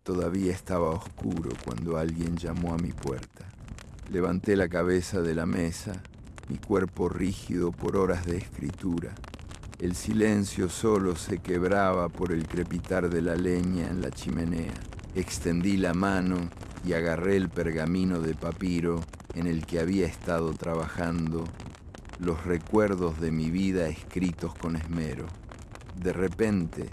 Todavía estaba oscuro cuando alguien llamó a mi puerta. Levanté la cabeza de la mesa, mi cuerpo rígido por horas de escritura. El silencio solo se quebraba por el crepitar de la leña en la chimenea. Extendí la mano y agarré el pergamino de papiro en el que había estado trabajando, los recuerdos de mi vida escritos con esmero. De repente,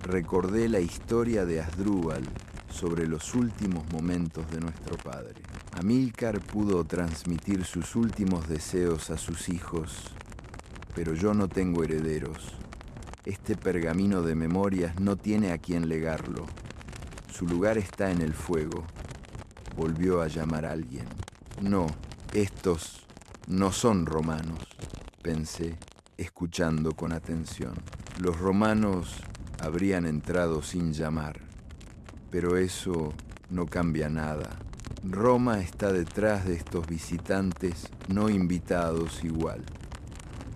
recordé la historia de Asdrúbal sobre los últimos momentos de nuestro padre. Amílcar pudo transmitir sus últimos deseos a sus hijos, pero yo no tengo herederos. Este pergamino de memorias no tiene a quien legarlo. Su lugar está en el fuego. Volvió a llamar a alguien. No, estos no son romanos, pensé, escuchando con atención. Los romanos habrían entrado sin llamar, pero eso no cambia nada. Roma está detrás de estos visitantes no invitados igual.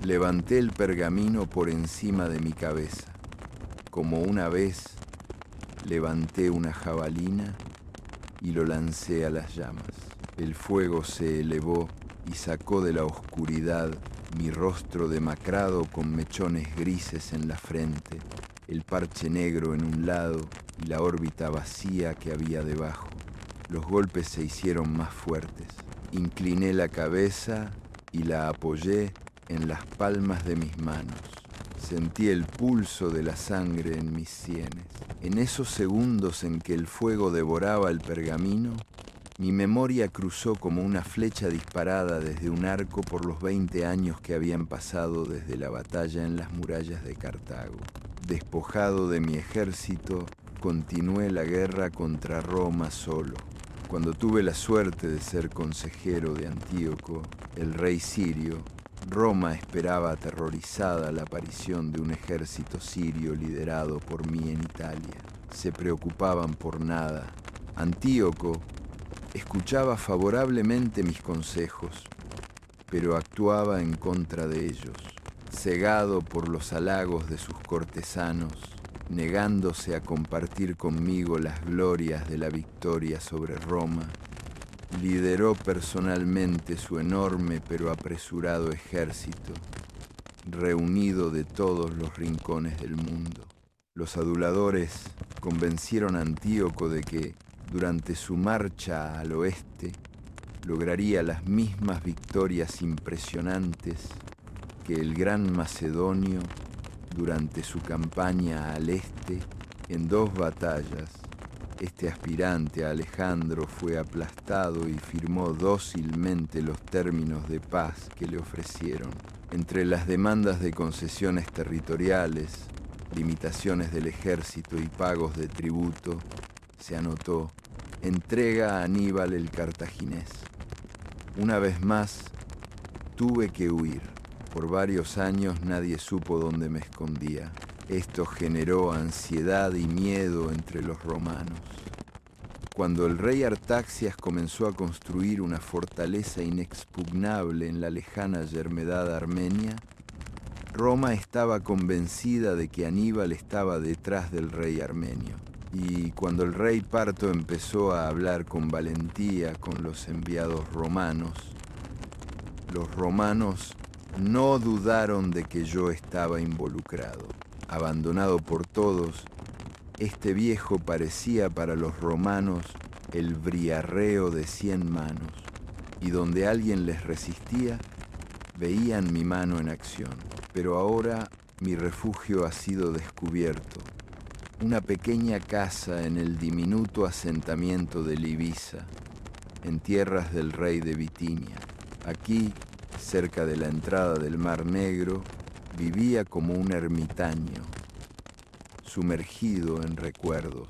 Levanté el pergamino por encima de mi cabeza, como una vez levanté una jabalina y lo lancé a las llamas. El fuego se elevó y sacó de la oscuridad mi rostro demacrado con mechones grises en la frente, el parche negro en un lado y la órbita vacía que había debajo. Los golpes se hicieron más fuertes. Incliné la cabeza y la apoyé en las palmas de mis manos. Sentí el pulso de la sangre en mis sienes. En esos segundos en que el fuego devoraba el pergamino, mi memoria cruzó como una flecha disparada desde un arco por los 20 años que habían pasado desde la batalla en las murallas de Cartago. Despojado de mi ejército, continué la guerra contra Roma solo. Cuando tuve la suerte de ser consejero de Antíoco, el rey sirio, Roma esperaba aterrorizada la aparición de un ejército sirio liderado por mí en Italia. Se preocupaban por nada. Antíoco escuchaba favorablemente mis consejos, pero actuaba en contra de ellos, cegado por los halagos de sus cortesanos, negándose a compartir conmigo las glorias de la victoria sobre Roma. Lideró personalmente su enorme pero apresurado ejército, reunido de todos los rincones del mundo. Los aduladores convencieron a Antíoco de que, durante su marcha al oeste, lograría las mismas victorias impresionantes que el gran macedonio durante su campaña al este en 2 batallas. Este aspirante a Alejandro fue aplastado y firmó dócilmente los términos de paz que le ofrecieron. Entre las demandas de concesiones territoriales, limitaciones del ejército y pagos de tributo, se anotó: entrega a Aníbal el cartaginés. Una vez más, tuve que huir. Por varios años nadie supo dónde me escondía. Esto generó ansiedad y miedo entre los romanos. Cuando el rey Artaxias comenzó a construir una fortaleza inexpugnable en la lejana Yermedad armenia, Roma estaba convencida de que Aníbal estaba detrás del rey armenio. Y cuando el rey parto empezó a hablar con valentía con los enviados romanos, los romanos no dudaron de que yo estaba involucrado. Abandonado por todos, este viejo parecía para los romanos el briarreo de 100 manos, y donde alguien les resistía, veían mi mano en acción. Pero ahora mi refugio ha sido descubierto. Una pequeña casa en el diminuto asentamiento de Libisa, en tierras del rey de Bitinia. Aquí, cerca de la entrada del Mar Negro, vivía como un ermitaño, sumergido en recuerdos.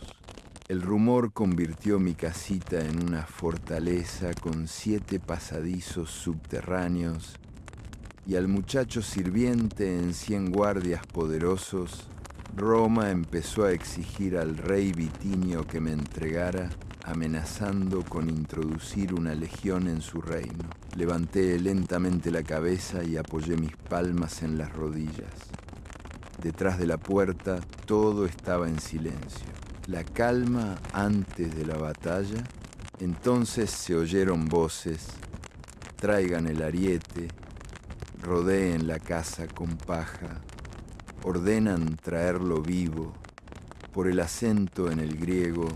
El rumor convirtió mi casita en una fortaleza con 7 pasadizos subterráneos y al muchacho sirviente en 100 guardias poderosos. Roma empezó a exigir al rey Bitinio que me entregara, amenazando con introducir una legión en su reino. Levanté lentamente la cabeza y apoyé mis palmas en las rodillas. Detrás de la puerta todo estaba en silencio. la calma antes de la batalla. Entonces se oyeron voces: traigan el ariete, rodeen la casa con paja, ordenan traerlo vivo. Por el acento en el griego,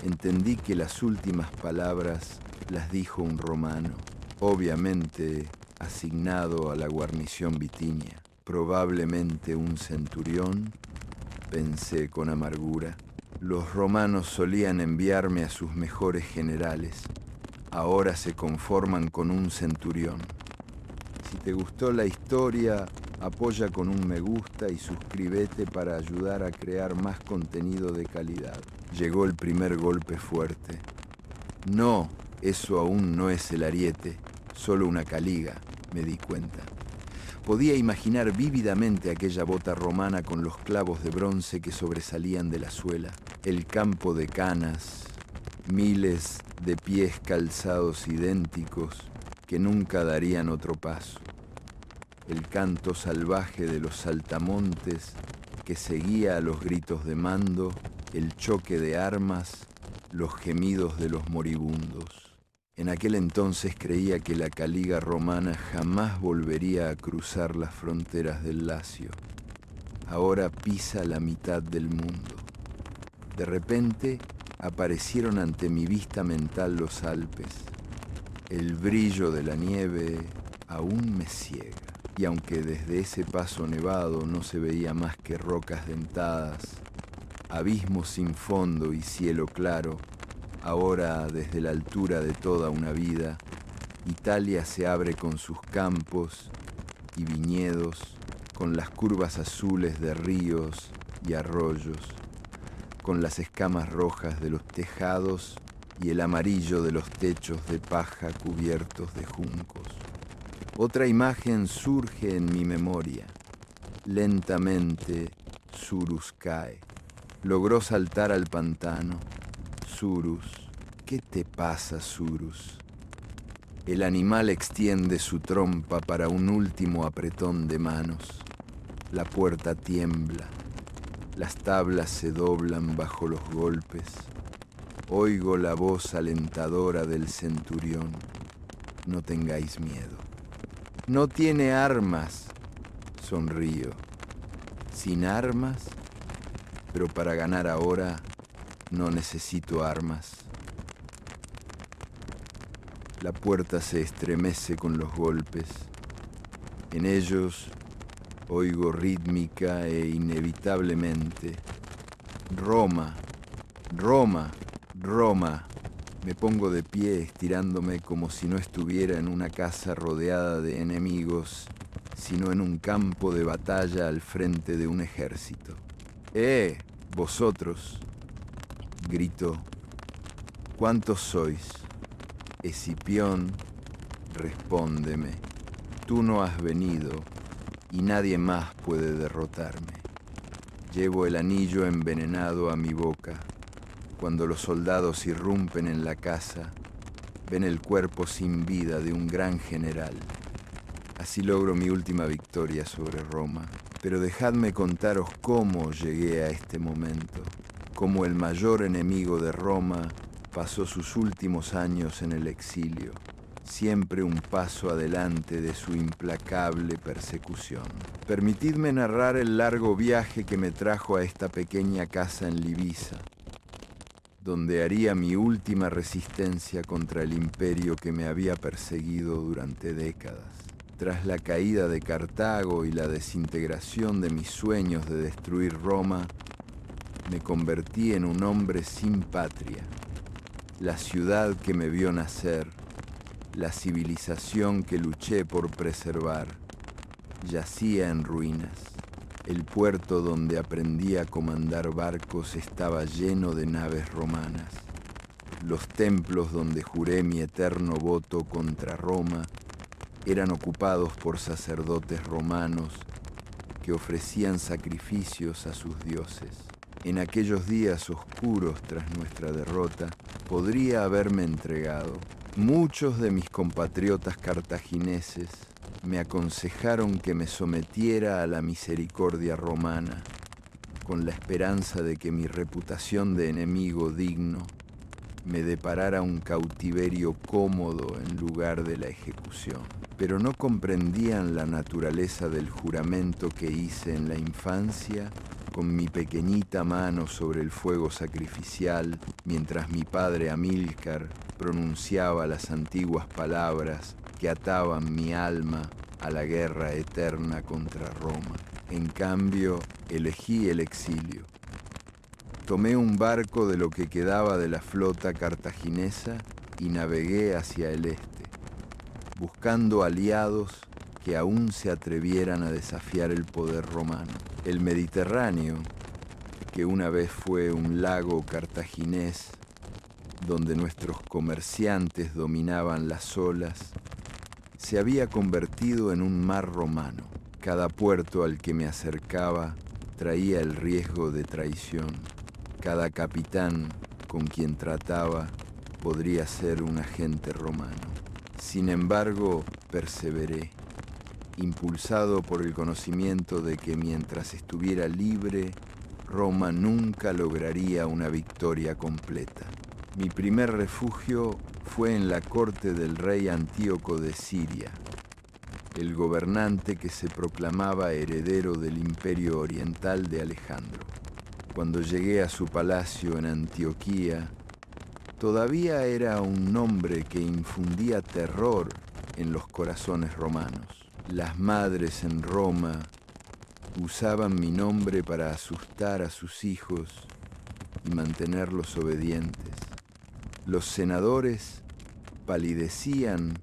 entendí que las últimas palabras las dijo un romano, obviamente asignado a la guarnición vitinia, probablemente un centurión, pensé con amargura. Los romanos solían enviarme a sus mejores generales, ahora se conforman con un centurión. Si te gustó la historia, apoya con un me gusta y suscríbete para ayudar a crear más contenido de calidad. Llegó el primer golpe fuerte. No, eso aún no es el ariete, solo una caliga, me di cuenta. Podía imaginar vívidamente aquella bota romana con los clavos de bronce que sobresalían de la suela, el campo de canas, miles de pies calzados idénticos que nunca darían otro paso, el canto salvaje de los saltamontes que seguía a los gritos de mando, el choque de armas, los gemidos de los moribundos. En aquel entonces creía que la caliga romana jamás volvería a cruzar las fronteras del Lacio. Ahora pisa la mitad del mundo. De repente aparecieron ante mi vista mental los Alpes. El brillo de la nieve aún me ciega. Y aunque desde ese paso nevado no se veía más que rocas dentadas, abismos sin fondo y cielo claro, ahora desde la altura de toda una vida, Italia se abre con sus campos y viñedos, con las curvas azules de ríos y arroyos, con las escamas rojas de los tejados y el amarillo de los techos de paja cubiertos de juncos. Otra imagen surge en mi memoria. Lentamente, Surus cae. Logró saltar al pantano. Surus, ¿qué te pasa, Surus? El animal extiende su trompa para un último apretón de manos. La puerta tiembla. Las tablas se doblan bajo los golpes. Oigo la voz alentadora del centurión. No tengáis miedo. No tiene armas, sonrío. ¿Sin armas? Pero para ganar ahora no necesito armas. La puerta se estremece con los golpes. En ellos oigo rítmica e inevitablemente: Roma, Roma, Roma. Me pongo de pie estirándome como si no estuviera en una casa rodeada de enemigos, sino en un campo de batalla al frente de un ejército. Vosotros, grito, ¿cuántos sois? Escipión, respóndeme, tú no has venido y nadie más puede derrotarme. Llevo el anillo envenenado a mi boca. Cuando los soldados irrumpen en la casa, ven el cuerpo sin vida de un gran general. Así logro mi última victoria sobre Roma. Pero dejadme contaros cómo llegué a este momento, cómo el mayor enemigo de Roma pasó sus últimos años en el exilio, siempre un paso adelante de su implacable persecución. Permitidme narrar el largo viaje que me trajo a esta pequeña casa en Livisa, donde haría mi última resistencia contra el imperio que me había perseguido durante décadas. Tras la caída de Cartago y la desintegración de mis sueños de destruir Roma, me convertí en un hombre sin patria. La ciudad que me vio nacer, la civilización que luché por preservar, yacía en ruinas. El puerto donde aprendí a comandar barcos estaba lleno de naves romanas. Los templos donde juré mi eterno voto contra Roma eran ocupados por sacerdotes romanos que ofrecían sacrificios a sus dioses. En aquellos días oscuros tras nuestra derrota, podría haberme entregado. Muchos de mis compatriotas cartagineses me aconsejaron que me sometiera a la misericordia romana, con la esperanza de que mi reputación de enemigo digno me deparara un cautiverio cómodo en lugar de la ejecución. Pero no comprendían la naturaleza del juramento que hice en la infancia con mi pequeñita mano sobre el fuego sacrificial, mientras mi padre Amílcar pronunciaba las antiguas palabras que ataban mi alma a la guerra eterna contra Roma. En cambio, elegí el exilio. Tomé un barco de lo que quedaba de la flota cartaginesa y navegué hacia el este, buscando aliados que aún se atrevieran a desafiar el poder romano. El Mediterráneo, que una vez fue un lago cartaginés donde nuestros comerciantes dominaban las olas, se había convertido en un mar romano. Cada puerto al que me acercaba traía el riesgo de traición. Cada capitán con quien trataba podría ser un agente romano. Sin embargo, perseveré, impulsado por el conocimiento de que mientras estuviera libre, Roma nunca lograría una victoria completa. Mi primer refugio fue en la corte del rey Antíoco de Siria, el gobernante que se proclamaba heredero del imperio oriental de Alejandro. Cuando llegué a su palacio en Antioquía, todavía era un nombre que infundía terror en los corazones romanos. Las madres en Roma usaban mi nombre para asustar a sus hijos y mantenerlos obedientes. Los senadores palidecían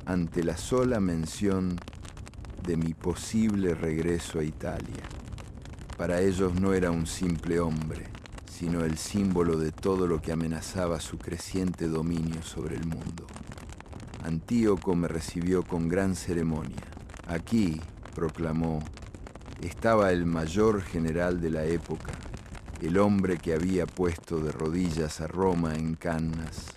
ante la sola mención de mi posible regreso a Italia. Para ellos no era un simple hombre, sino el símbolo de todo lo que amenazaba su creciente dominio sobre el mundo. Antíoco me recibió con gran ceremonia. Aquí, proclamó, estaba el mayor general de la época, el hombre que había puesto de rodillas a Roma en Cannas,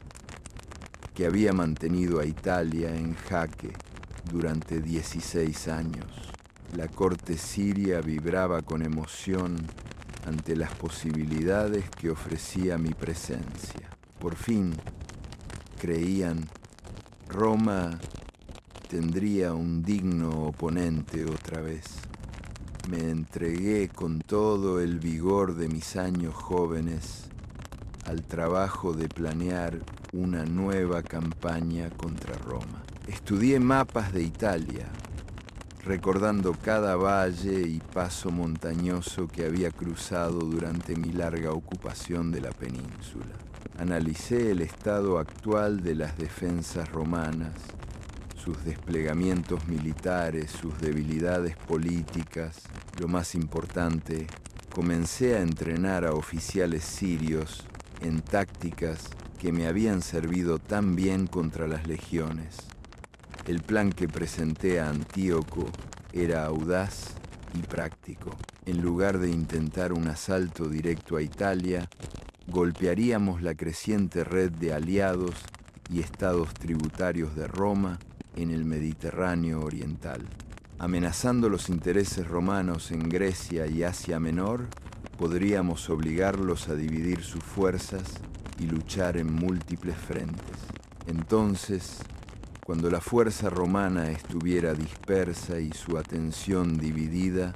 que había mantenido a Italia en jaque durante 16 años. La corte siria vibraba con emoción ante las posibilidades que ofrecía mi presencia. Por fin, creían, Roma tendría un digno oponente otra vez. Me entregué con todo el vigor de mis años jóvenes al trabajo de planear una nueva campaña contra Roma. Estudié mapas de Italia, recordando cada valle y paso montañoso que había cruzado durante mi larga ocupación de la península. Analicé el estado actual de las defensas romanas, sus desplegamientos militares, sus debilidades políticas. Lo más importante, comencé a entrenar a oficiales sirios en tácticas que me habían servido tan bien contra las legiones. El plan que presenté a Antíoco era audaz y práctico. En lugar de intentar un asalto directo a Italia, golpearíamos la creciente red de aliados y estados tributarios de Roma en el Mediterráneo oriental. Amenazando los intereses romanos en Grecia y Asia Menor, podríamos obligarlos a dividir sus fuerzas y luchar en múltiples frentes. Entonces, cuando la fuerza romana estuviera dispersa y su atención dividida,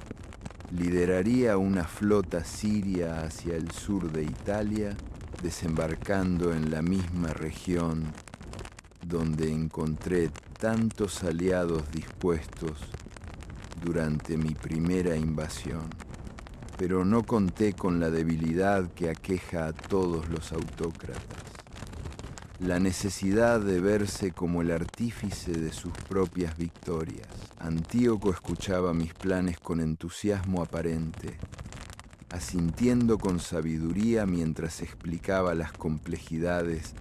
lideraría una flota siria hacia el sur de Italia, desembarcando en la misma región donde encontré tantos aliados dispuestos durante mi primera invasión. Pero no conté con la debilidad que aqueja a todos los autócratas, la necesidad de verse como el artífice de sus propias victorias. Antíoco escuchaba mis planes con entusiasmo aparente, asintiendo con sabiduría mientras explicaba las complejidades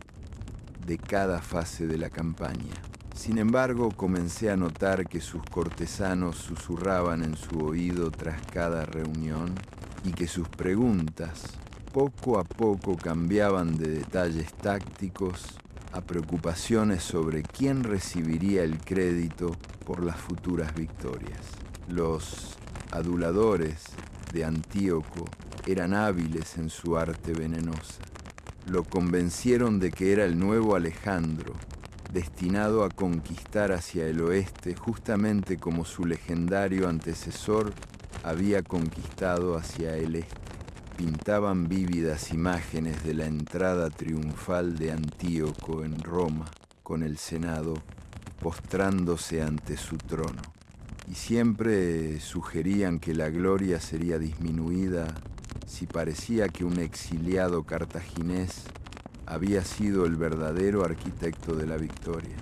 de cada fase de la campaña. Sin embargo, comencé a notar que sus cortesanos susurraban en su oído tras cada reunión y que sus preguntas poco a poco cambiaban de detalles tácticos a preocupaciones sobre quién recibiría el crédito por las futuras victorias. Los aduladores de Antíoco eran hábiles en su arte venenosa. Lo convencieron de que era el nuevo Alejandro, destinado a conquistar hacia el oeste justamente como su legendario antecesor había conquistado hacia el este. Pintaban vívidas imágenes de la entrada triunfal de Antíoco en Roma, con el Senado postrándose ante su trono. Y siempre sugerían que la gloria sería disminuida si parecía que un exiliado cartaginés había sido el verdadero arquitecto de la victoria.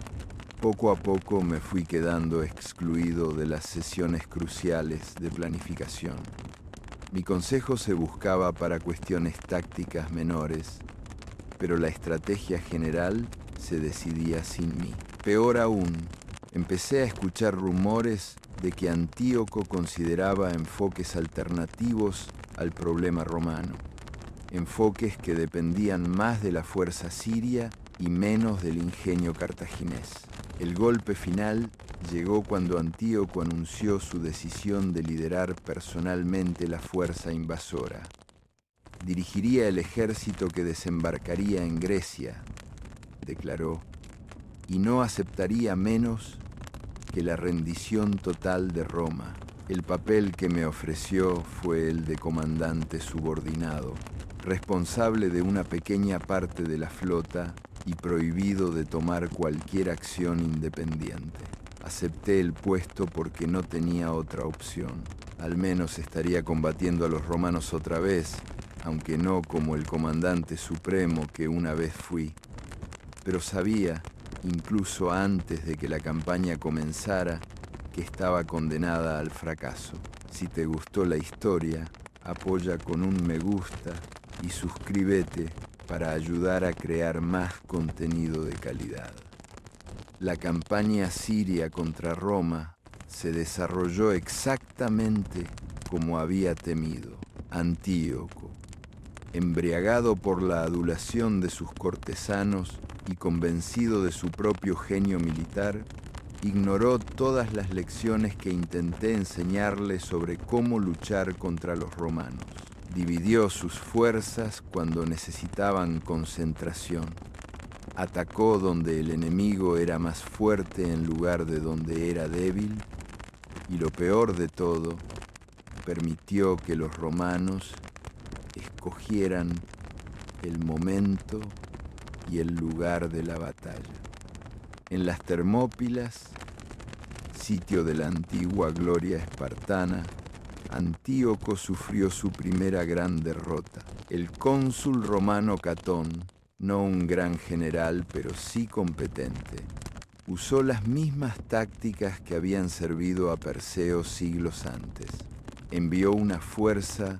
Poco a poco me fui quedando excluido de las sesiones cruciales de planificación. Mi consejo se buscaba para cuestiones tácticas menores, pero la estrategia general se decidía sin mí. Peor aún, empecé a escuchar rumores de que Antíoco consideraba enfoques alternativos al problema romano, enfoques que dependían más de la fuerza siria y menos del ingenio cartaginés. El golpe final llegó cuando Antíoco anunció su decisión de liderar personalmente la fuerza invasora. Dirigiría el ejército que desembarcaría en Grecia, declaró, y no aceptaría menos que la rendición total de Roma. El papel que me ofreció fue el de comandante subordinado, responsable de una pequeña parte de la flota y prohibido de tomar cualquier acción independiente. Acepté el puesto porque no tenía otra opción. Al menos estaría combatiendo a los romanos otra vez, aunque no como el comandante supremo que una vez fui. Pero sabía, incluso antes de que la campaña comenzara, que estaba condenada al fracaso. Si te gustó la historia, apoya con un me gusta y suscríbete para ayudar a crear más contenido de calidad. La campaña siria contra Roma se desarrolló exactamente como había temido. Antíoco, embriagado por la adulación de sus cortesanos y convencido de su propio genio militar, ignoró todas las lecciones que intenté enseñarle sobre cómo luchar contra los romanos. Dividió sus fuerzas cuando necesitaban concentración. Atacó donde el enemigo era más fuerte en lugar de donde era débil. Y lo peor de todo, permitió que los romanos escogieran el momento y el lugar de la batalla. En las Termópilas, sitio de la antigua gloria espartana, Antíoco sufrió su primera gran derrota. El cónsul romano Catón, no un gran general, pero sí competente, usó las mismas tácticas que habían servido a Perseo siglos antes. Envió una fuerza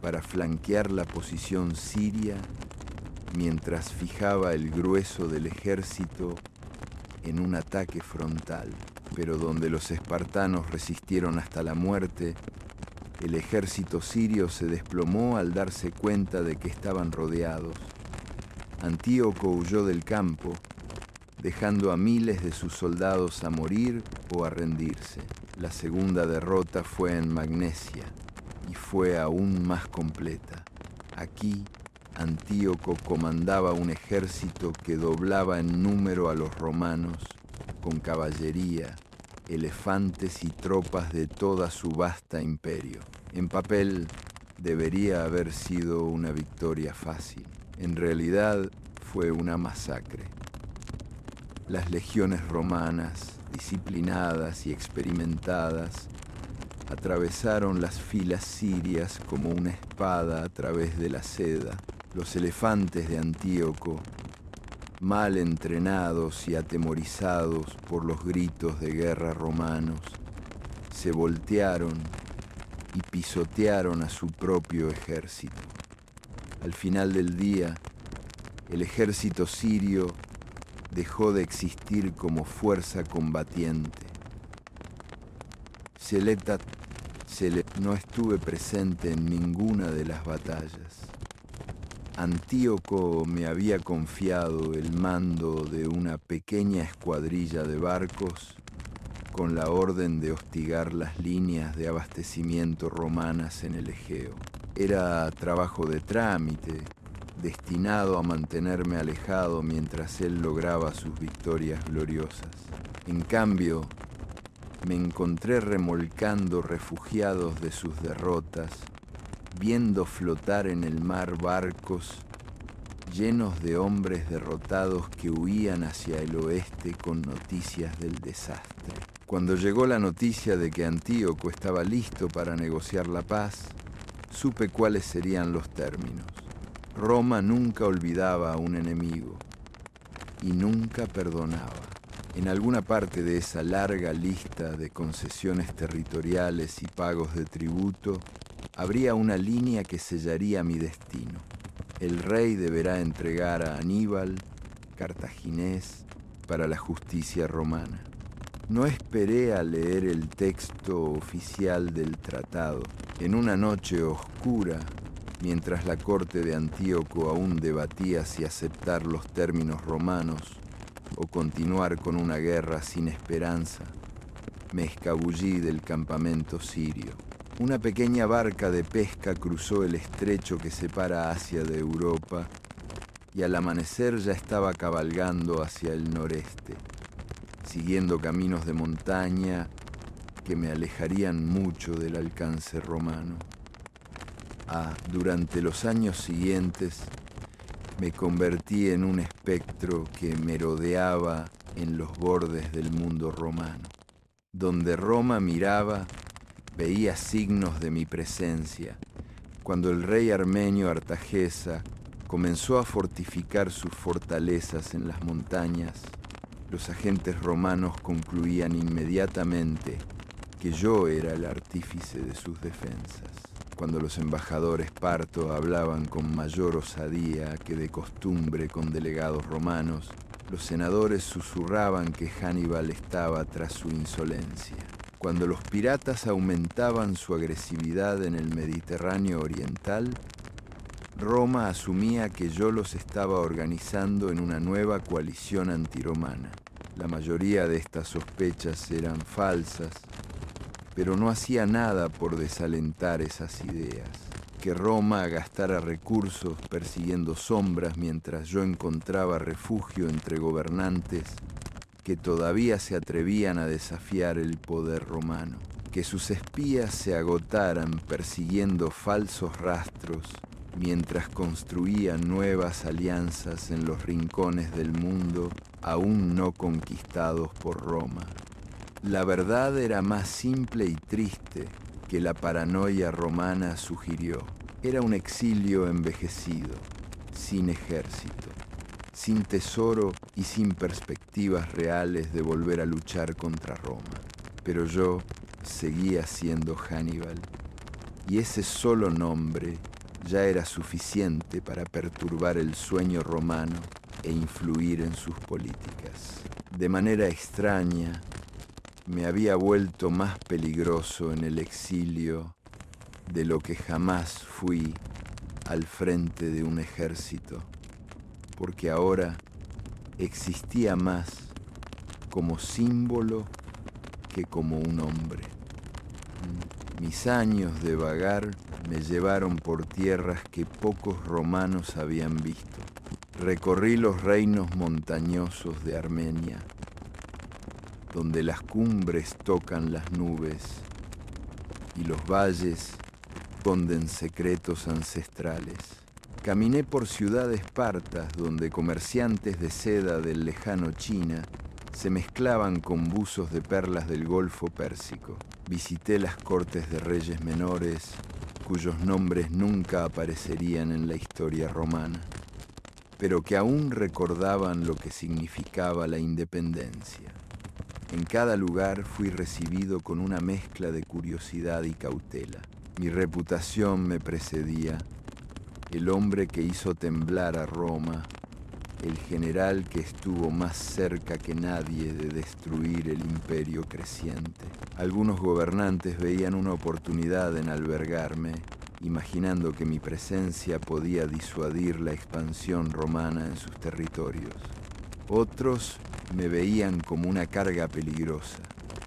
para flanquear la posición siria mientras fijaba el grueso del ejército en un ataque frontal. Pero donde los espartanos resistieron hasta la muerte, el ejército sirio se desplomó al darse cuenta de que estaban rodeados. Antíoco huyó del campo, dejando a miles de sus soldados a morir o a rendirse. La segunda derrota fue en Magnesia y fue aún más completa. Aquí, Antíoco comandaba un ejército que doblaba en número a los romanos, con caballería, elefantes y tropas de toda su vasta imperio. En papel, debería haber sido una victoria fácil. En realidad, fue una masacre. Las legiones romanas, disciplinadas y experimentadas, atravesaron las filas sirias como una espada a través de la seda. Los elefantes de Antíoco, mal entrenados y atemorizados por los gritos de guerra romanos, se voltearon y pisotearon a su propio ejército. Al final del día, el ejército sirio dejó de existir como fuerza combatiente. No estuve presente en ninguna de las batallas. Antíoco me había confiado el mando de una pequeña escuadrilla de barcos con la orden de hostigar las líneas de abastecimiento romanas en el Egeo. Era trabajo de trámite, destinado a mantenerme alejado mientras él lograba sus victorias gloriosas. En cambio, me encontré remolcando refugiados de sus derrotas, viendo flotar en el mar barcos llenos de hombres derrotados que huían hacia el oeste con noticias del desastre. Cuando llegó la noticia de que Antíoco estaba listo para negociar la paz, supe cuáles serían los términos. Roma nunca olvidaba a un enemigo y nunca perdonaba. En alguna parte de esa larga lista de concesiones territoriales y pagos de tributo, habría una línea que sellaría mi destino. El rey deberá entregar a Aníbal, cartaginés, para la justicia romana. No esperé a leer el texto oficial del tratado. En una noche oscura, mientras la corte de Antíoco aún debatía si aceptar los términos romanos o continuar con una guerra sin esperanza, me escabullí del campamento sirio. Una pequeña barca de pesca cruzó el estrecho que separa Asia de Europa y al amanecer ya estaba cabalgando hacia el noreste, siguiendo caminos de montaña que me alejarían mucho del alcance romano. Durante los años siguientes me convertí en un espectro que merodeaba en los bordes del mundo romano. Donde Roma miraba, veía signos de mi presencia. Cuando el rey armenio Artagesa comenzó a fortificar sus fortalezas en las montañas, los agentes romanos concluían inmediatamente que yo era el artífice de sus defensas. Cuando los embajadores parto hablaban con mayor osadía que de costumbre con delegados romanos, los senadores susurraban que Hannibal estaba tras su insolencia. Cuando los piratas aumentaban su agresividad en el Mediterráneo oriental, Roma asumía que yo los estaba organizando en una nueva coalición antirromana. La mayoría de estas sospechas eran falsas, pero no hacía nada por desalentar esas ideas. Que Roma gastara recursos persiguiendo sombras mientras yo encontraba refugio entre gobernantes que todavía se atrevían a desafiar el poder romano. Que sus espías se agotaran persiguiendo falsos rastros mientras construían nuevas alianzas en los rincones del mundo aún no conquistados por Roma. La verdad era más simple y triste que la paranoia romana sugirió. Era un exilio envejecido, sin ejército, sin tesoro y sin perspectivas reales de volver a luchar contra Roma. Pero yo seguía siendo Hannibal, y ese solo nombre ya era suficiente para perturbar el sueño romano e influir en sus políticas. De manera extraña, me había vuelto más peligroso en el exilio de lo que jamás fui al frente de un ejército, porque ahora existía más como símbolo que como un hombre. Mis años de vagar me llevaron por tierras que pocos romanos habían visto. Recorrí los reinos montañosos de Armenia, donde las cumbres tocan las nubes y los valles esconden secretos ancestrales. Caminé por ciudades partas donde comerciantes de seda del lejano China se mezclaban con buzos de perlas del Golfo Pérsico. Visité las cortes de reyes menores, cuyos nombres nunca aparecerían en la historia romana, pero que aún recordaban lo que significaba la independencia. En cada lugar fui recibido con una mezcla de curiosidad y cautela. Mi reputación me precedía, el hombre que hizo temblar a Roma, el general que estuvo más cerca que nadie de destruir el imperio creciente. Algunos gobernantes veían una oportunidad en albergarme, imaginando que mi presencia podía disuadir la expansión romana en sus territorios. Otros me veían como una carga peligrosa,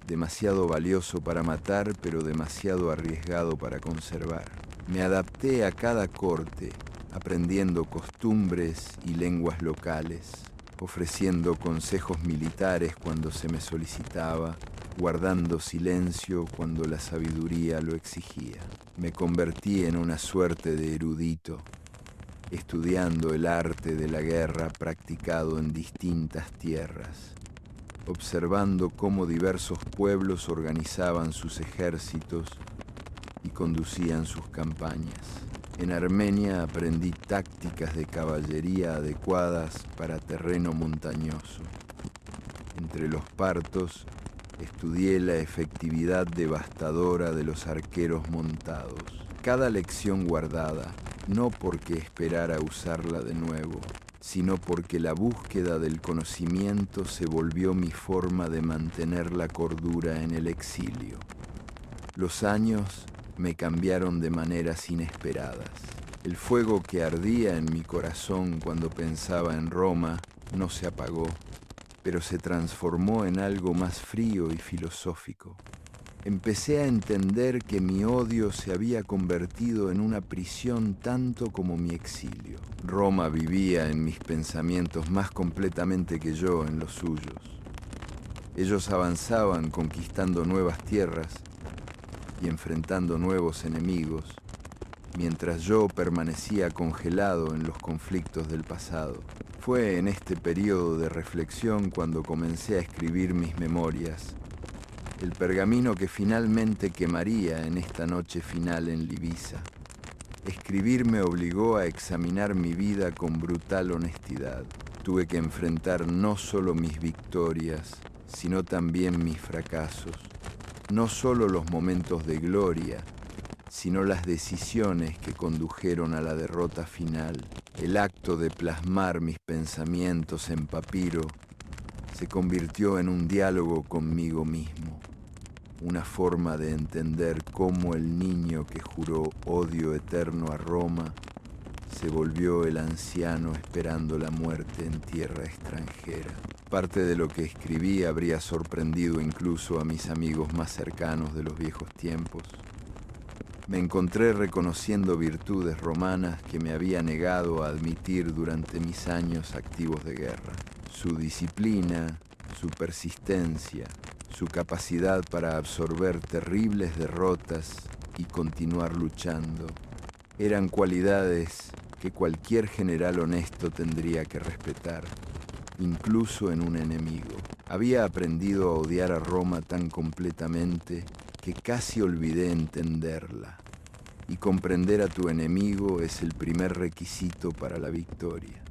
demasiado valioso para matar, pero demasiado arriesgado para conservar. Me adapté a cada corte, aprendiendo costumbres y lenguas locales, ofreciendo consejos militares cuando se me solicitaba, guardando silencio cuando la sabiduría lo exigía. Me convertí en una suerte de erudito, estudiando el arte de la guerra practicado en distintas tierras, observando cómo diversos pueblos organizaban sus ejércitos y conducían sus campañas. En Armenia aprendí tácticas de caballería adecuadas para terreno montañoso. Entre los partos, estudié la efectividad devastadora de los arqueros montados. Cada lección guardada, no porque esperara usarla de nuevo, sino porque la búsqueda del conocimiento se volvió mi forma de mantener la cordura en el exilio. Los años me cambiaron de maneras inesperadas. El fuego que ardía en mi corazón cuando pensaba en Roma no se apagó, pero se transformó en algo más frío y filosófico. Empecé a entender que mi odio se había convertido en una prisión tanto como mi exilio. Roma vivía en mis pensamientos más completamente que yo en los suyos. Ellos avanzaban conquistando nuevas tierras y enfrentando nuevos enemigos, mientras yo permanecía congelado en los conflictos del pasado. Fue en este periodo de reflexión cuando comencé a escribir mis memorias, el pergamino que finalmente quemaría en esta noche final en Livisa. Escribir me obligó a examinar mi vida con brutal honestidad. Tuve que enfrentar no solo mis victorias, sino también mis fracasos. No solo los momentos de gloria, sino las decisiones que condujeron a la derrota final. El acto de plasmar mis pensamientos en papiro se convirtió en un diálogo conmigo mismo, una forma de entender cómo el niño que juró odio eterno a Roma se volvió el anciano esperando la muerte en tierra extranjera. Parte de lo que escribí habría sorprendido incluso a mis amigos más cercanos de los viejos tiempos. Me encontré reconociendo virtudes romanas que me había negado a admitir durante mis años activos de guerra. Su disciplina, su persistencia, su capacidad para absorber terribles derrotas y continuar luchando, eran cualidades que cualquier general honesto tendría que respetar, incluso en un enemigo. Había aprendido a odiar a Roma tan completamente que casi olvidé entenderla. Y comprender a tu enemigo es el primer requisito para la victoria.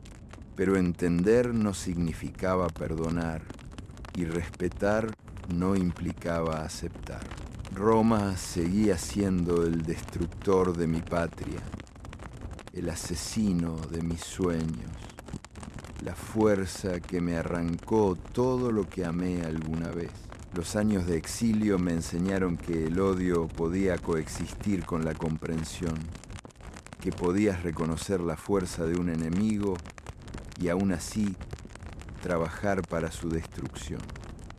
Pero entender no significaba perdonar, y respetar no implicaba aceptar. Roma seguía siendo el destructor de mi patria, el asesino de mis sueños, la fuerza que me arrancó todo lo que amé alguna vez. Los años de exilio me enseñaron que el odio podía coexistir con la comprensión, que podías reconocer la fuerza de un enemigo y aún así trabajar para su destrucción.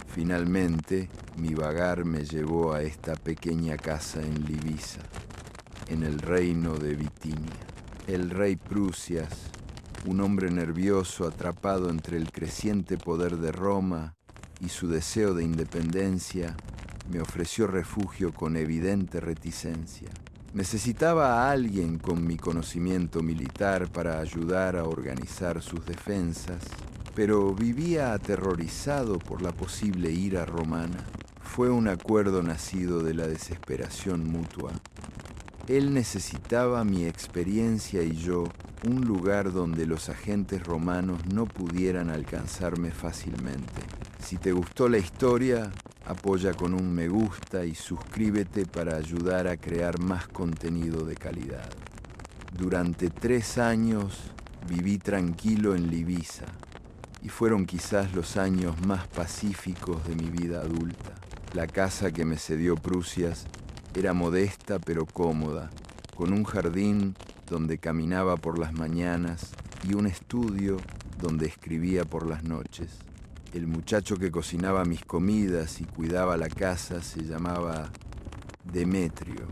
Finalmente, mi vagar me llevó a esta pequeña casa en Livisa, en el reino de Bitinia. El rey Prusias, un hombre nervioso atrapado entre el creciente poder de Roma y su deseo de independencia, me ofreció refugio con evidente reticencia. Necesitaba a alguien con mi conocimiento militar para ayudar a organizar sus defensas, pero vivía aterrorizado por la posible ira romana. Fue un acuerdo nacido de la desesperación mutua. Él necesitaba mi experiencia y yo un lugar donde los agentes romanos no pudieran alcanzarme fácilmente. Si te gustó la historia, apoya con un me gusta y suscríbete para ayudar a crear más contenido de calidad. Durante 3 años viví tranquilo en Livisa y fueron quizás los años más pacíficos de mi vida adulta. La casa que me cedió Prusias era modesta pero cómoda, con un jardín donde caminaba por las mañanas y un estudio donde escribía por las noches. El muchacho que cocinaba mis comidas y cuidaba la casa se llamaba Demetrio,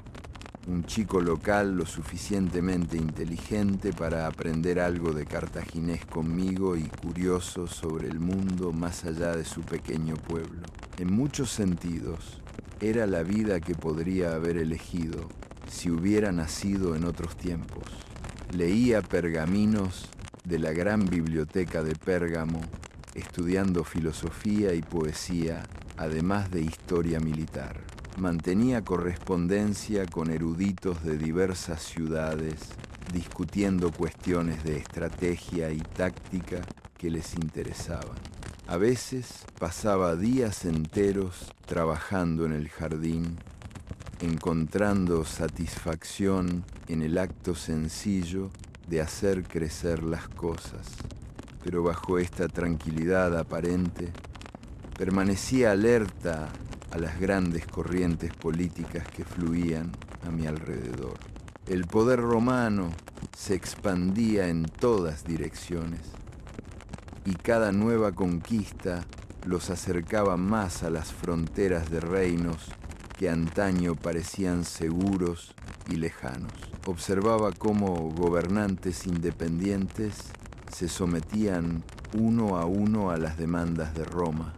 un chico local lo suficientemente inteligente para aprender algo de cartaginés conmigo y curioso sobre el mundo más allá de su pequeño pueblo. En muchos sentidos, era la vida que podría haber elegido si hubiera nacido en otros tiempos. Leía pergaminos de la gran biblioteca de Pérgamo, estudiando filosofía y poesía, además de historia militar. Mantenía correspondencia con eruditos de diversas ciudades, discutiendo cuestiones de estrategia y táctica que les interesaban. A veces pasaba días enteros trabajando en el jardín, encontrando satisfacción en el acto sencillo de hacer crecer las cosas. Pero bajo esta tranquilidad aparente, permanecía alerta a las grandes corrientes políticas que fluían a mi alrededor. El poder romano se expandía en todas direcciones y cada nueva conquista los acercaba más a las fronteras de reinos que antaño parecían seguros y lejanos. Observaba cómo gobernantes independientes se sometían uno a las demandas de Roma,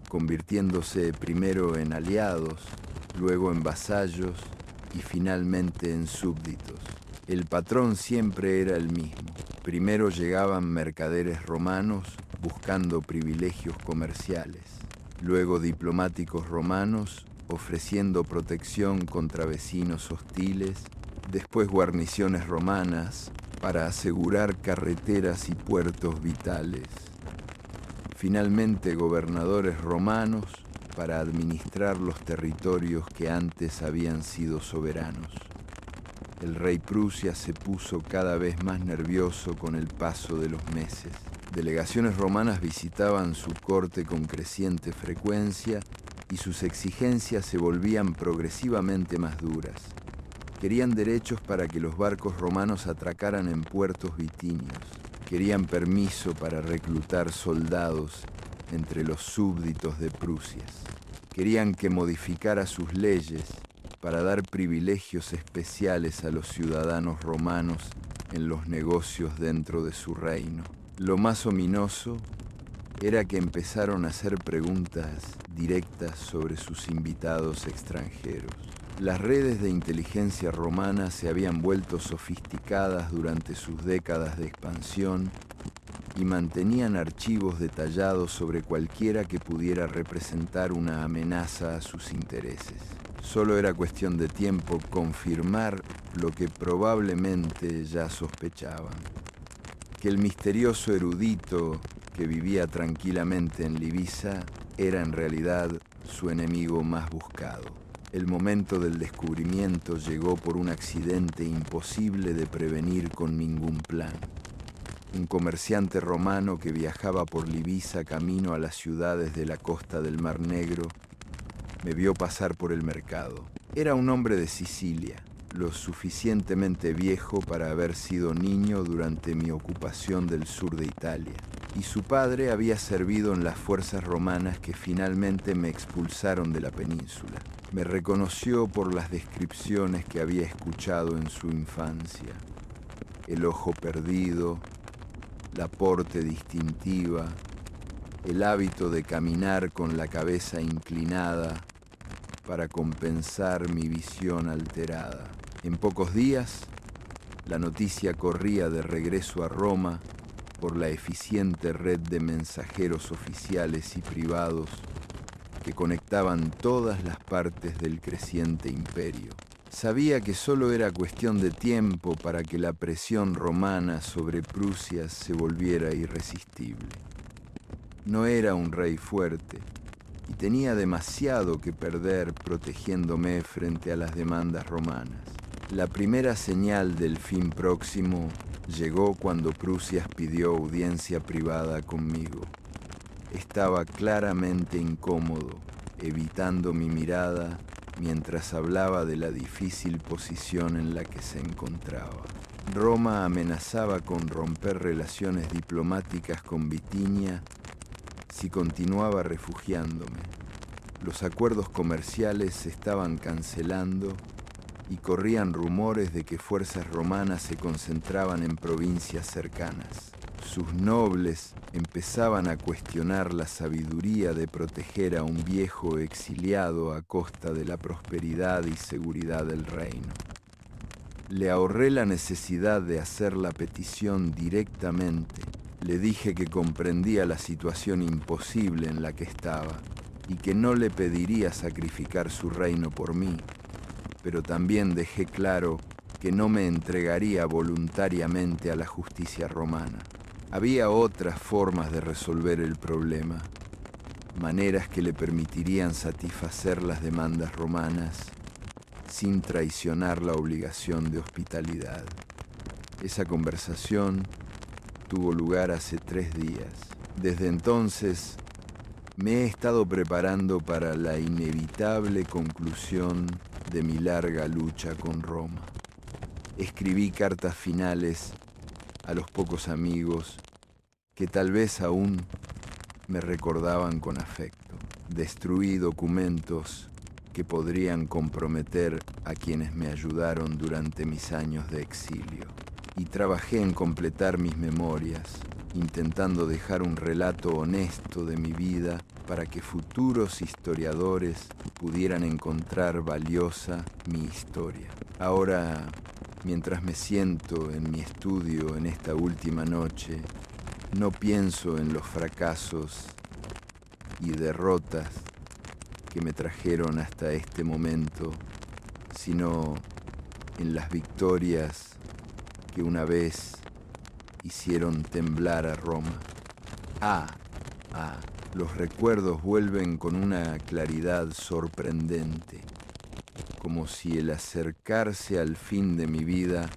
convirtiéndose primero en aliados, luego en vasallos y finalmente en súbditos. El patrón siempre era el mismo. Primero llegaban mercaderes romanos buscando privilegios comerciales, luego diplomáticos romanos ofreciendo protección contra vecinos hostiles, después guarniciones romanas para asegurar carreteras y puertos vitales. Finalmente, gobernadores romanos para administrar los territorios que antes habían sido soberanos. El rey Prusia se puso cada vez más nervioso con el paso de los meses. Delegaciones romanas visitaban su corte con creciente frecuencia y sus exigencias se volvían progresivamente más duras. Querían derechos para que los barcos romanos atracaran en puertos vitinios. Querían permiso para reclutar soldados entre los súbditos de Prusia. Querían que modificara sus leyes para dar privilegios especiales a los ciudadanos romanos en los negocios dentro de su reino. Lo más ominoso era que empezaron a hacer preguntas directas sobre sus invitados extranjeros. Las redes de inteligencia romanas se habían vuelto sofisticadas durante sus décadas de expansión y mantenían archivos detallados sobre cualquiera que pudiera representar una amenaza a sus intereses. Solo era cuestión de tiempo confirmar lo que probablemente ya sospechaban, que el misterioso erudito que vivía tranquilamente en Livisa era en realidad su enemigo más buscado. El momento del descubrimiento llegó por un accidente imposible de prevenir con ningún plan. Un comerciante romano que viajaba por Livisa camino a las ciudades de la costa del Mar Negro me vio pasar por el mercado. Era un hombre de Sicilia, lo suficientemente viejo para haber sido niño durante mi ocupación del sur de Italia, y su padre había servido en las fuerzas romanas que finalmente me expulsaron de la península. Me reconoció por las descripciones que había escuchado en su infancia. El ojo perdido, la porte distintiva, el hábito de caminar con la cabeza inclinada para compensar mi visión alterada. En pocos días, la noticia corría de regreso a Roma por la eficiente red de mensajeros oficiales y privados que conectaban todas las partes del creciente imperio. Sabía que solo era cuestión de tiempo para que la presión romana sobre Prusia se volviera irresistible. No era un rey fuerte y tenía demasiado que perder protegiéndome frente a las demandas romanas. La primera señal del fin próximo llegó cuando Prusia pidió audiencia privada conmigo. Estaba claramente incómodo, evitando mi mirada mientras hablaba de la difícil posición en la que se encontraba. Roma amenazaba con romper relaciones diplomáticas con Bitinia si continuaba refugiándome. Los acuerdos comerciales se estaban cancelando y corrían rumores de que fuerzas romanas se concentraban en provincias cercanas. Sus nobles empezaban a cuestionar la sabiduría de proteger a un viejo exiliado a costa de la prosperidad y seguridad del reino. Le ahorré la necesidad de hacer la petición directamente. Le dije que comprendía la situación imposible en la que estaba y que no le pediría sacrificar su reino por mí, pero también dejé claro que no me entregaría voluntariamente a la justicia romana. Había otras formas de resolver el problema, maneras que le permitirían satisfacer las demandas romanas sin traicionar la obligación de hospitalidad. Esa conversación tuvo lugar hace 3 días. Desde entonces me he estado preparando para la inevitable conclusión de mi larga lucha con Roma. Escribí cartas finales a los pocos amigos que tal vez aún me recordaban con afecto. Destruí documentos que podrían comprometer a quienes me ayudaron durante mis años de exilio. Y trabajé en completar mis memorias, intentando dejar un relato honesto de mi vida para que futuros historiadores pudieran encontrar valiosa mi historia. Ahora, mientras me siento en mi estudio en esta última noche, no pienso en los fracasos y derrotas que me trajeron hasta este momento, sino en las victorias que una vez hicieron temblar a Roma. Los recuerdos vuelven con una claridad sorprendente, como si el acercarse al fin de mi vida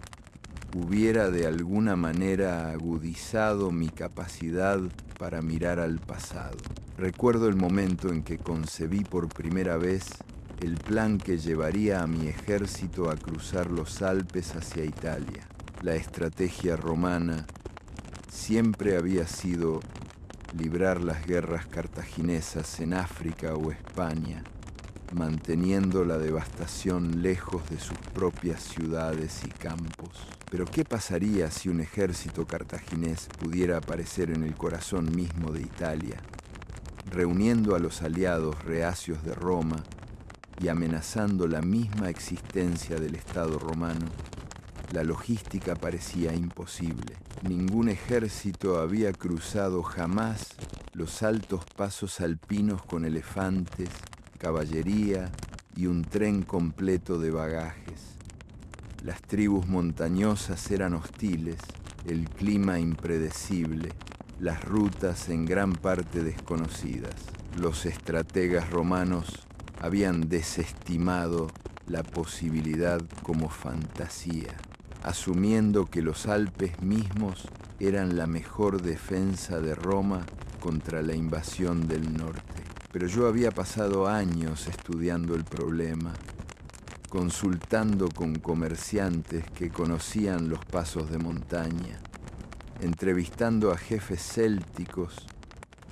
hubiera de alguna manera agudizado mi capacidad para mirar al pasado. Recuerdo el momento en que concebí por primera vez el plan que llevaría a mi ejército a cruzar los Alpes hacia Italia. La estrategia romana siempre había sido librar las guerras cartaginesas en África o España, manteniendo la devastación lejos de sus propias ciudades y campos. Pero ¿qué pasaría si un ejército cartaginés pudiera aparecer en el corazón mismo de Italia, reuniendo a los aliados reacios de Roma y amenazando la misma existencia del Estado romano? La logística parecía imposible. Ningún ejército había cruzado jamás los altos pasos alpinos con elefantes, caballería y un tren completo de bagajes. Las tribus montañosas eran hostiles, el clima impredecible, las rutas en gran parte desconocidas. Los estrategas romanos habían desestimado la posibilidad como fantasía, asumiendo que los Alpes mismos eran la mejor defensa de Roma contra la invasión del norte. Pero yo había pasado años estudiando el problema, consultando con comerciantes que conocían los pasos de montaña, entrevistando a jefes célticos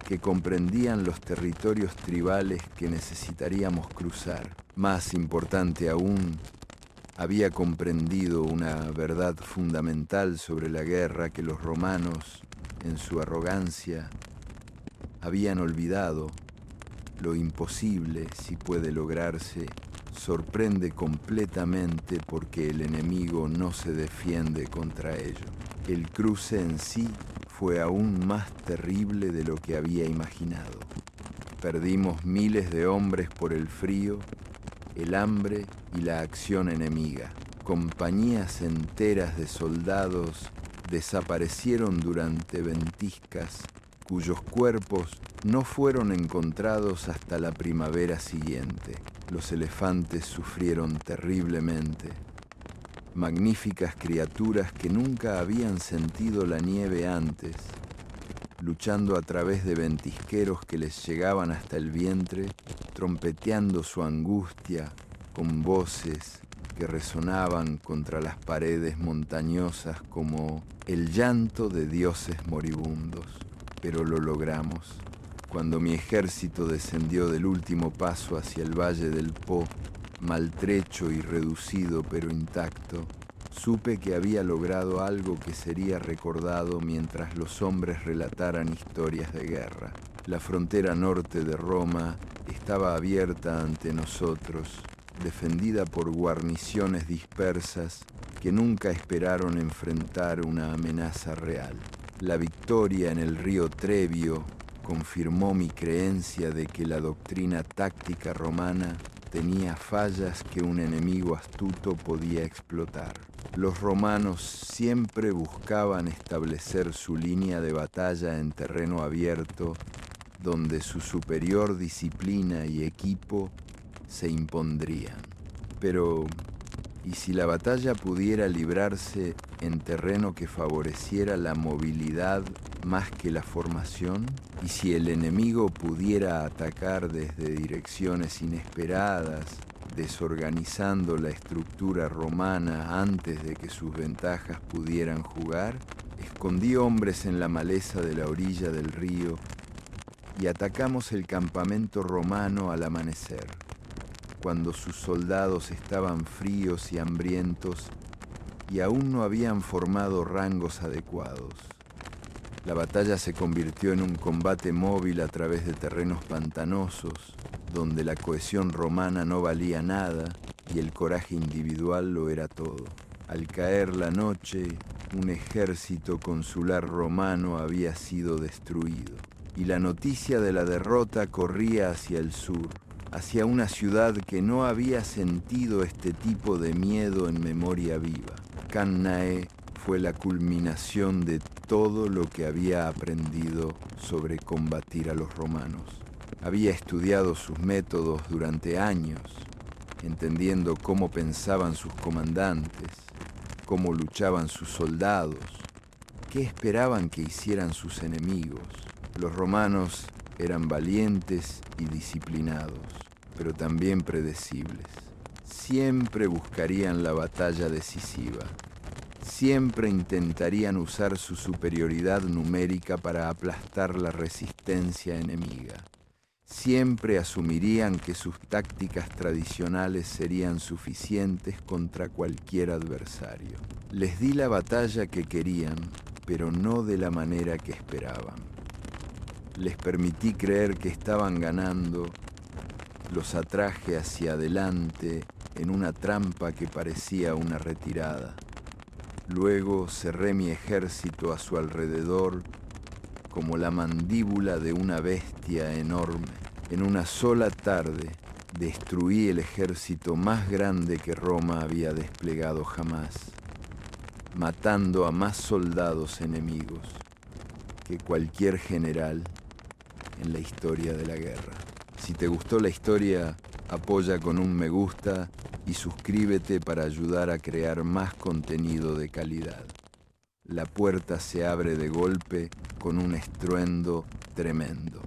que comprendían los territorios tribales que necesitaríamos cruzar. Más importante aún, había comprendido una verdad fundamental sobre la guerra que los romanos, en su arrogancia, habían olvidado. Lo imposible, si puede lograrse, sorprende completamente porque el enemigo no se defiende contra ello. El cruce en sí fue aún más terrible de lo que había imaginado. Perdimos miles de hombres por el frío, el hambre y la acción enemiga. Compañías enteras de soldados desaparecieron durante ventiscas cuyos cuerpos no fueron encontrados hasta la primavera siguiente. Los elefantes sufrieron terriblemente. Magníficas criaturas que nunca habían sentido la nieve antes, luchando a través de ventisqueros que les llegaban hasta el vientre, trompeteando su angustia con voces que resonaban contra las paredes montañosas como el llanto de dioses moribundos. Pero lo logramos. Cuando mi ejército descendió del último paso hacia el valle del Po, maltrecho y reducido pero intacto, supe que había logrado algo que sería recordado mientras los hombres relataran historias de guerra. La frontera norte de Roma estaba abierta ante nosotros, defendida por guarniciones dispersas que nunca esperaron enfrentar una amenaza real. La victoria en el río Trebio confirmó mi creencia de que la doctrina táctica romana tenía fallas que un enemigo astuto podía explotar. Los romanos siempre buscaban establecer su línea de batalla en terreno abierto, donde su superior disciplina y equipo se impondrían. Pero, ¿y si la batalla pudiera librarse en terreno que favoreciera la movilidad más que la formación? ¿Y si el enemigo pudiera atacar desde direcciones inesperadas, desorganizando la estructura romana antes de que sus ventajas pudieran jugar? Escondí hombres en la maleza de la orilla del río y atacamos el campamento romano al amanecer, cuando sus soldados estaban fríos y hambrientos y aún no habían formado rangos adecuados. La batalla se convirtió en un combate móvil a través de terrenos pantanosos, donde la cohesión romana no valía nada y el coraje individual lo era todo. Al caer la noche, un ejército consular romano había sido destruido, y la noticia de la derrota corría hacia el sur, hacia una ciudad que no había sentido este tipo de miedo en memoria viva. Cannae fue la culminación de todo lo que había aprendido sobre combatir a los romanos. Había estudiado sus métodos durante años, entendiendo cómo pensaban sus comandantes, cómo luchaban sus soldados, qué esperaban que hicieran sus enemigos. Los romanos eran valientes y disciplinados, pero también predecibles. Siempre buscarían la batalla decisiva. Siempre intentarían usar su superioridad numérica para aplastar la resistencia enemiga. Siempre asumirían que sus tácticas tradicionales serían suficientes contra cualquier adversario. Les di la batalla que querían, pero no de la manera que esperaban. Les permití creer que estaban ganando, los atraje hacia adelante en una trampa que parecía una retirada. Luego cerré mi ejército a su alrededor como la mandíbula de una bestia enorme. En una sola tarde destruí el ejército más grande que Roma había desplegado jamás, matando a más soldados enemigos que cualquier general en la historia de la guerra. Si te gustó la historia, apoya con un me gusta y suscríbete para ayudar a crear más contenido de calidad. La puerta se abre de golpe con un estruendo tremendo.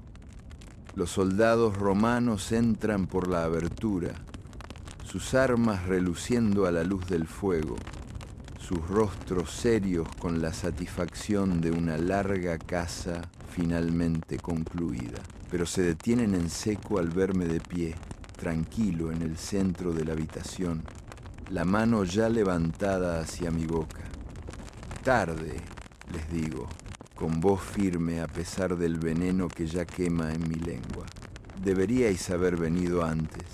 Los soldados romanos entran por la abertura, sus armas reluciendo a la luz del fuego, sus rostros serios con la satisfacción de una larga caza finalmente concluida. Pero se detienen en seco al verme de pie, tranquilo en el centro de la habitación, la mano ya levantada hacia mi boca. Tarde, les digo, con voz firme a pesar del veneno que ya quema en mi lengua. Deberíais haber venido antes.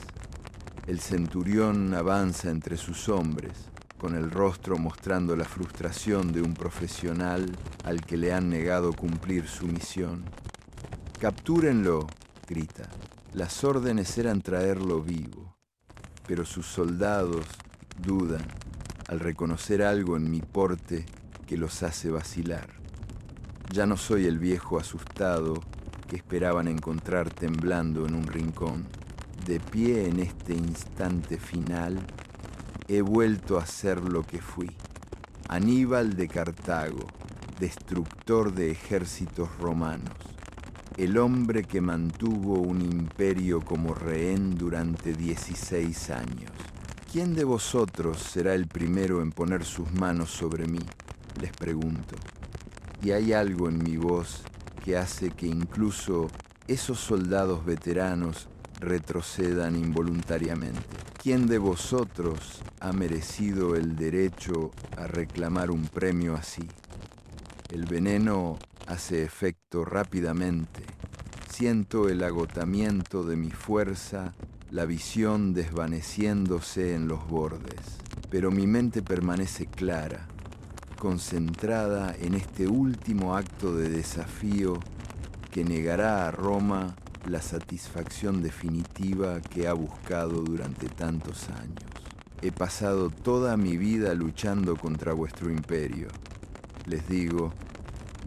El centurión avanza entre sus hombres, con el rostro mostrando la frustración de un profesional al que le han negado cumplir su misión. «Captúrenlo», grita. Las órdenes eran traerlo vivo, pero sus soldados dudan al reconocer algo en mi porte que los hace vacilar. Ya no soy el viejo asustado que esperaban encontrar temblando en un rincón. De pie en este instante final, he vuelto a ser lo que fui. Aníbal de Cartago, destructor de ejércitos romanos. El hombre que mantuvo un imperio como rehén durante 16 años. ¿Quién de vosotros será el primero en poner sus manos sobre mí?, les pregunto. Y hay algo en mi voz que hace que incluso esos soldados veteranos retrocedan involuntariamente. ¿Quién de vosotros ha merecido el derecho a reclamar un premio así? El veneno hace efecto rápidamente. Siento el agotamiento de mi fuerza, la visión desvaneciéndose en los bordes. Pero mi mente permanece clara, concentrada en este último acto de desafío que negará a Roma la satisfacción definitiva que ha buscado durante tantos años. He pasado toda mi vida luchando contra vuestro imperio, les digo,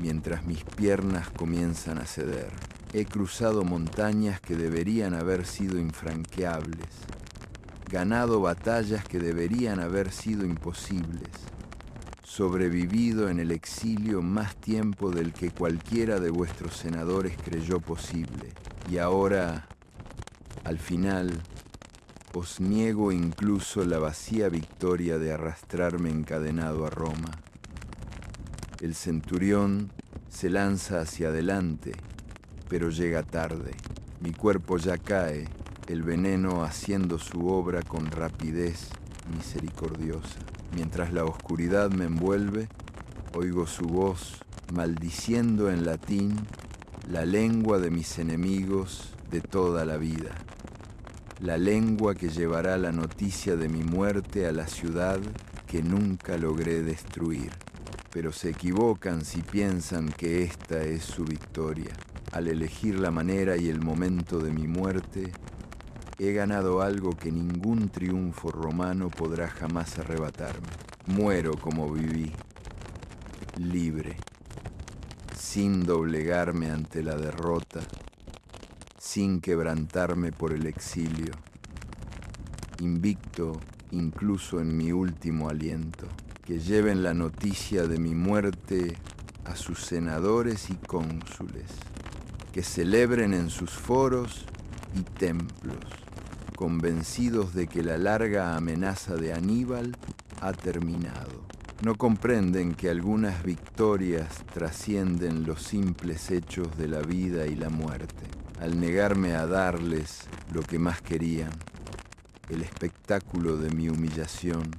mientras mis piernas comienzan a ceder. He cruzado montañas que deberían haber sido infranqueables, ganado batallas que deberían haber sido imposibles, sobrevivido en el exilio más tiempo del que cualquiera de vuestros senadores creyó posible. Y ahora, al final, os niego incluso la vacía victoria de arrastrarme encadenado a Roma. El centurión se lanza hacia adelante, pero llega tarde. Mi cuerpo ya cae, el veneno haciendo su obra con rapidez misericordiosa. Mientras la oscuridad me envuelve, oigo su voz maldiciendo en latín la lengua de mis enemigos de toda la vida, la lengua que llevará la noticia de mi muerte a la ciudad que nunca logré destruir. Pero se equivocan si piensan que esta es su victoria. Al elegir la manera y el momento de mi muerte, he ganado algo que ningún triunfo romano podrá jamás arrebatarme. Muero como viví, libre, sin doblegarme ante la derrota, sin quebrantarme por el exilio, invicto incluso en mi último aliento. Que lleven la noticia de mi muerte a sus senadores y cónsules, que celebren en sus foros y templos, convencidos de que la larga amenaza de Aníbal ha terminado. No comprenden que algunas victorias trascienden los simples hechos de la vida y la muerte. Al negarme a darles lo que más querían, el espectáculo de mi humillación,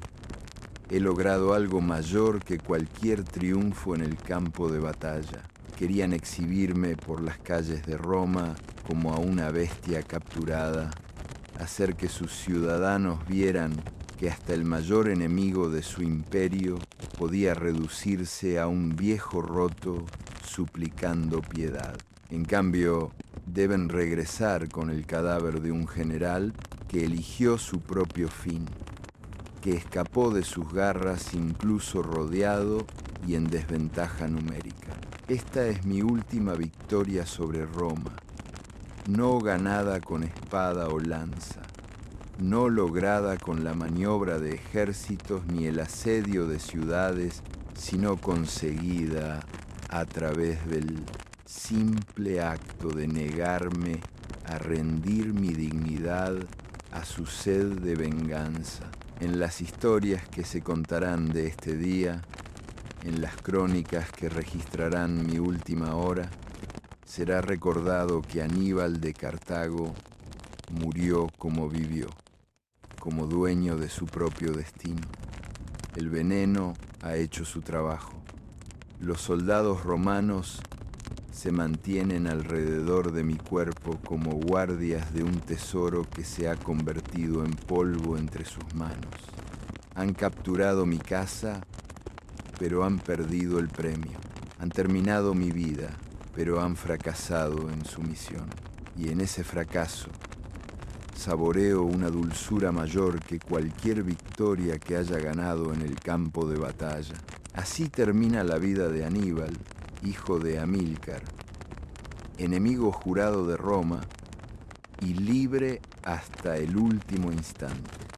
he logrado algo mayor que cualquier triunfo en el campo de batalla. Querían exhibirme por las calles de Roma como a una bestia capturada, hacer que sus ciudadanos vieran que hasta el mayor enemigo de su imperio podía reducirse a un viejo roto suplicando piedad. En cambio, deben regresar con el cadáver de un general que eligió su propio fin, que escapó de sus garras incluso rodeado y en desventaja numérica. Esta es mi última victoria sobre Roma, no ganada con espada o lanza, no lograda con la maniobra de ejércitos ni el asedio de ciudades, sino conseguida a través del simple acto de negarme a rendir mi dignidad a su sed de venganza. En las historias que se contarán de este día, en las crónicas que registrarán mi última hora, será recordado que Aníbal de Cartago murió como vivió, como dueño de su propio destino. El veneno ha hecho su trabajo. Los soldados romanos se mantienen alrededor de mi cuerpo como guardias de un tesoro que se ha convertido en polvo entre sus manos. Han capturado mi casa, pero han perdido el premio. Han terminado mi vida, pero han fracasado en su misión. Y en ese fracaso, saboreo una dulzura mayor que cualquier victoria que haya ganado en el campo de batalla. Así termina la vida de Aníbal, hijo de Amílcar, enemigo jurado de Roma y libre hasta el último instante.